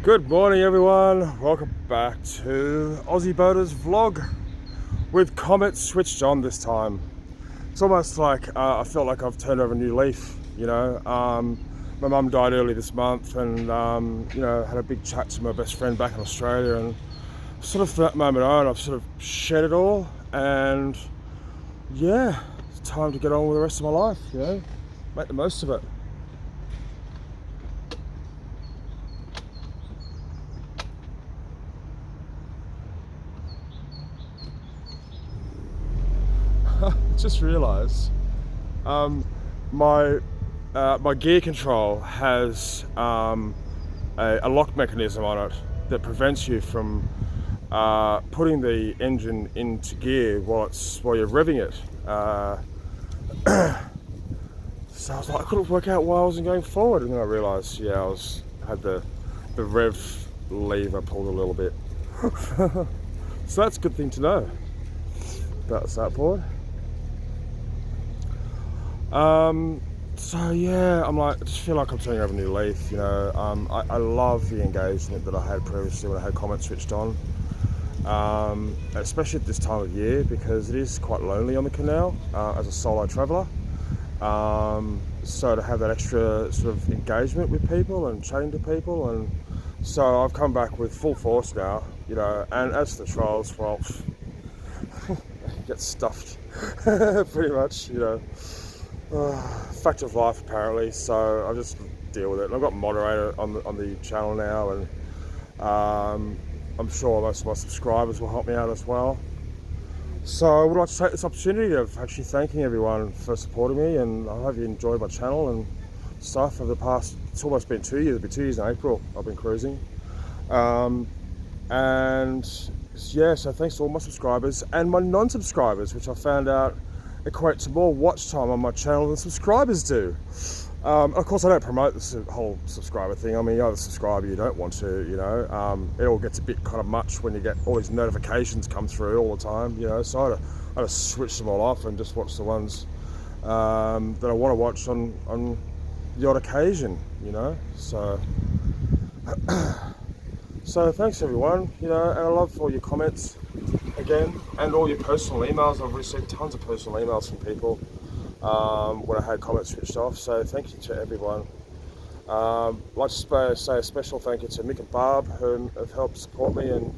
Good morning, everyone. Welcome back to Aussie Boaters Vlog with Comet switched on this time. It's almost like I felt like I've turned over a new leaf. My mum died early this month, and had a big chat to my best friend back in Australia, and sort of from that moment on, I've sort of shed it all, and yeah, it's time to get on with the rest of my life. Make the most of it. Just realised my my gear control has a lock mechanism on it that prevents you from putting the engine into gear while you're revving it. So I was like, I couldn't work out why I wasn't going forward, and then I realised, had the rev lever pulled a little bit. So that's a good thing to know about the startboard. So yeah, I just feel like I'm turning over a new leaf. I love the engagement that I had previously when I had Comet switched on, especially at this time of year, because it is quite lonely on the canal as a solo traveller. So to have that extra sort of engagement with people and chatting to people, and so I've come back with full force now. And as for the trials, well, get stuffed pretty much. Fact of life apparently, so I just deal with it. And I've got a moderator on the channel now, and I'm sure most of my subscribers will help me out as well. So I would like to take this opportunity of actually thanking everyone for supporting me, and I hope you enjoyed my channel and stuff over the past, it's almost been 2 years, it'll be 2 years in April I've been cruising. And yeah, so thanks to all my subscribers and my non-subscribers, which I found out equate to more watch time on my channel than subscribers do. Of course, I don't promote this whole subscriber thing. I mean, you either subscribe or you don't want to. It all gets a bit kind of much when you get all these notifications come through all the time. So I just switch them all off and just watch the ones that I want to watch on the odd occasion. So so thanks everyone. And I love all your comments again, and all your personal emails. I've received tons of personal emails from people when I had comments switched off, so thank you to everyone. I'd like to say a special thank you to Mick and Barb, who have helped support me and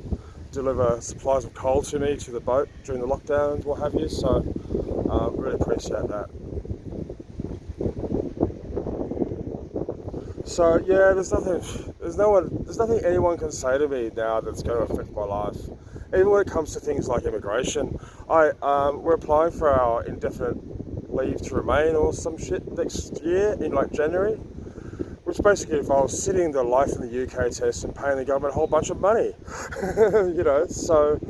deliver supplies of coal to me to the boat during the lockdown and what have you, so really appreciate that. So yeah, there's nothing anyone can say to me now that's going to affect my life. Even when it comes to things like immigration, we're applying for our indefinite leave to remain or some shit next year in like January, which basically involves sitting the life in the UK test and paying the government a whole bunch of money. So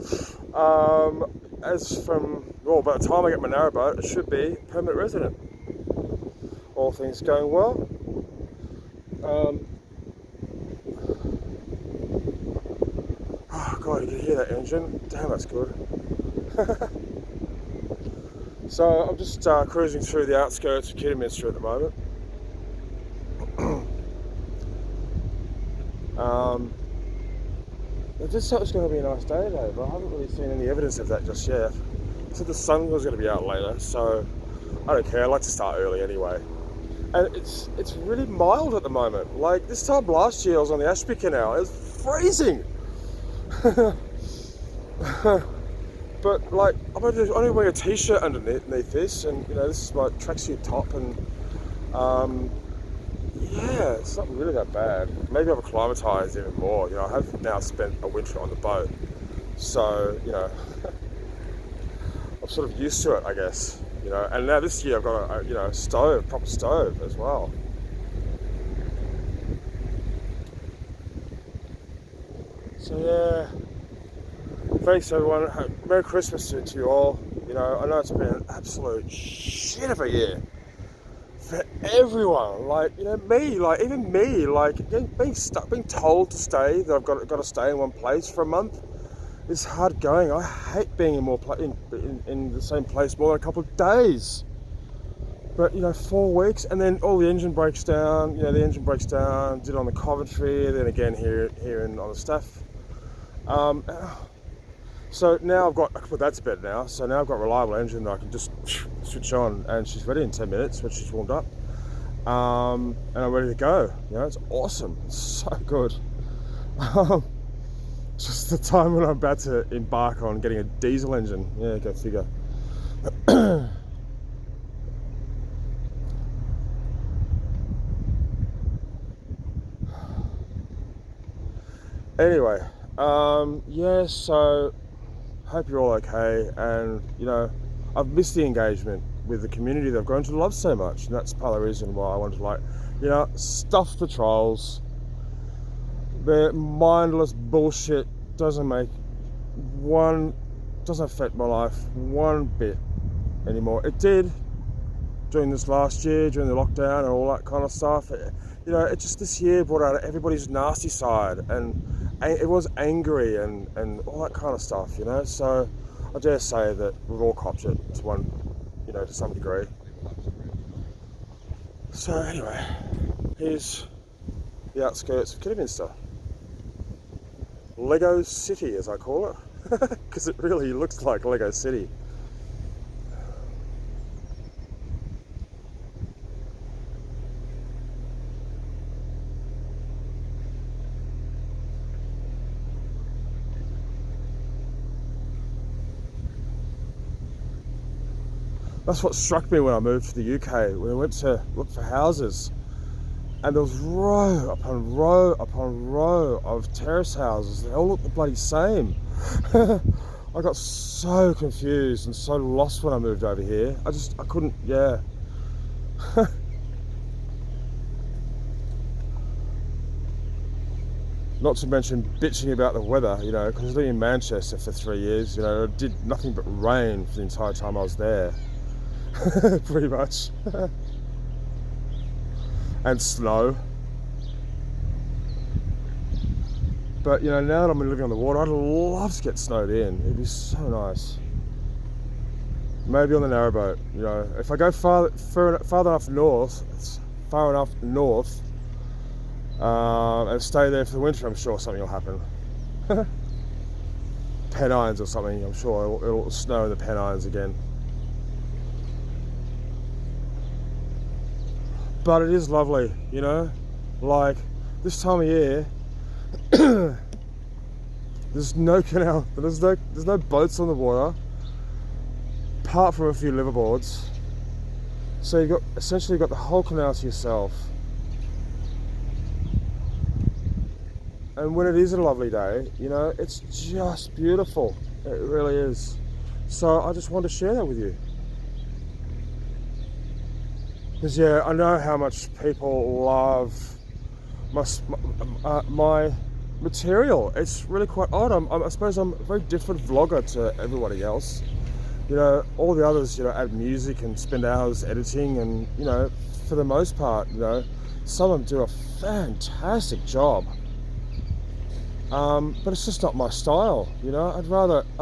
by the time I get my narrowboat, it should be permanent resident. All things going well. Oh God, you can hear that engine? Damn, that's good. So I'm just cruising through the outskirts of Kidderminster at the moment. I just thought it was going to be a nice day today, but I haven't really seen any evidence of that just yet. I said the sun was going to be out later, so I don't care. I like to start early anyway. And it's really mild at the moment. Like this time last year, I was on the Ashby Canal. It was freezing. But like, I'm only wearing a t-shirt underneath this, and this is my tracksuit top, and yeah, it's not really that bad. Maybe I've acclimatized even more. I have now spent a winter on the boat, so I'm sort of used to it, I guess. And now this year I've got a proper stove as well. So yeah, thanks everyone. Merry Christmas to you all. I know it's been an absolute shit of a year for everyone. Even me, being told to stay, that I've got to stay in one place for a month. It's hard going. I hate being in the same place more than a couple of days. But 4 weeks, and then all the engine breaks down. The engine breaks down. Did it on the Coventry, then again here on the Staff. So now I can put that to bed now. So now I've got a reliable engine that I can just switch on, and she's ready in 10 minutes when she's warmed up. And I'm ready to go. It's awesome. It's so good. Just the time when I'm about to embark on getting a diesel engine. Yeah, go figure. Anyway, so hope you're all okay, and I've missed the engagement with the community that I've grown to love so much, and that's part of the reason why I wanted to stuff the trolls. Their mindless bullshit doesn't affect my life one bit anymore. It did during this last year, during the lockdown and all that kind of stuff. It just this year brought out everybody's nasty side, and it was angry and all that kind of stuff, So I dare say that we've all copped it to some degree. So anyway, here's the outskirts of Kidderminster. Lego City, as I call it, because it really looks like Lego City. That's what struck me when I moved to the UK, when I went to look for houses. And there was row upon row upon row of terrace houses. They all looked the bloody same. I got so confused and so lost when I moved over here. I couldn't, Not to mention bitching about the weather, because I was living in Manchester for 3 years. It did nothing but rain for the entire time I was there. Pretty much. And snow. But now that I'm living on the water, I'd love to get snowed in. It'd be so nice. Maybe on the narrowboat. If I go far enough north, and stay there for the winter, I'm sure something will happen. Pennines or something. I'm sure it'll snow in the Pennines again. But it is lovely, like this time of year. There's no canal, there's no boats on the water, apart from a few liveaboards. So you've got the whole canal to yourself. And when it is a lovely day, it's just beautiful. It really is. So I just wanted to share that with you. Because I know how much people love my material. It's really quite odd. I suppose I'm a very different vlogger to everybody else. All the others, add music and spend hours editing, and for the most part, some of them do a fantastic job. But it's just not my style. I've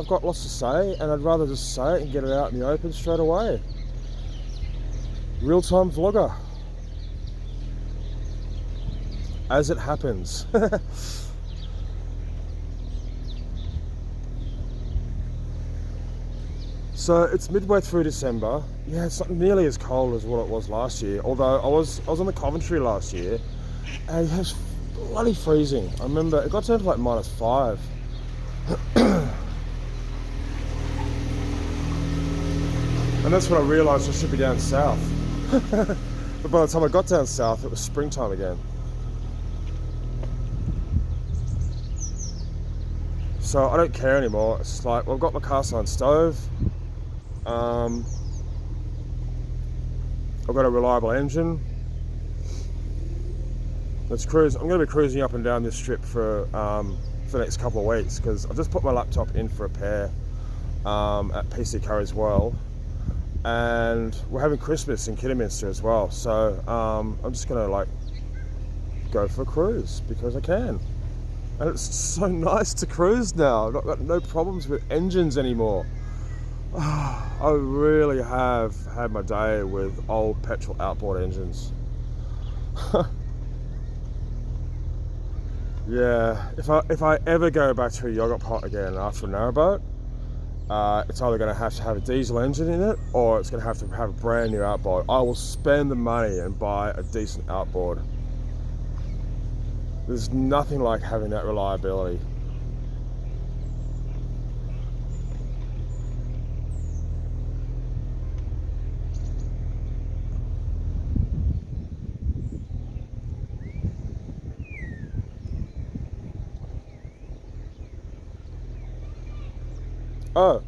got lots to say, and I'd rather just say it and get it out in the open straight away. Real-time vlogger, as it happens. So it's midway through December. It's not nearly as cold as what it was last year. Although I was on the Coventry last year, and it was bloody freezing. I remember it got down to like -5. And that's when I realised I should be down south. But by the time I got down south, it was springtime again. So I don't care anymore. It's like, well, I've got my cast iron stove. I've got a reliable engine. Let's cruise. I'm going to be cruising up and down this strip for the next couple of weeks, because I just put my laptop in for repair at PC Curry as well. And we're having Christmas in Kidderminster as well, so I'm just gonna go for a cruise because I can, and it's so nice to cruise now. I've got no problems with engines anymore. I really have had my day with old petrol outboard engines. Yeah, if I ever go back to a yogurt pot again after a narrowboat, it's either going to have a diesel engine in it, or it's going to have a brand new outboard. I will spend the money and buy a decent outboard. There's nothing like having that reliability. Oh,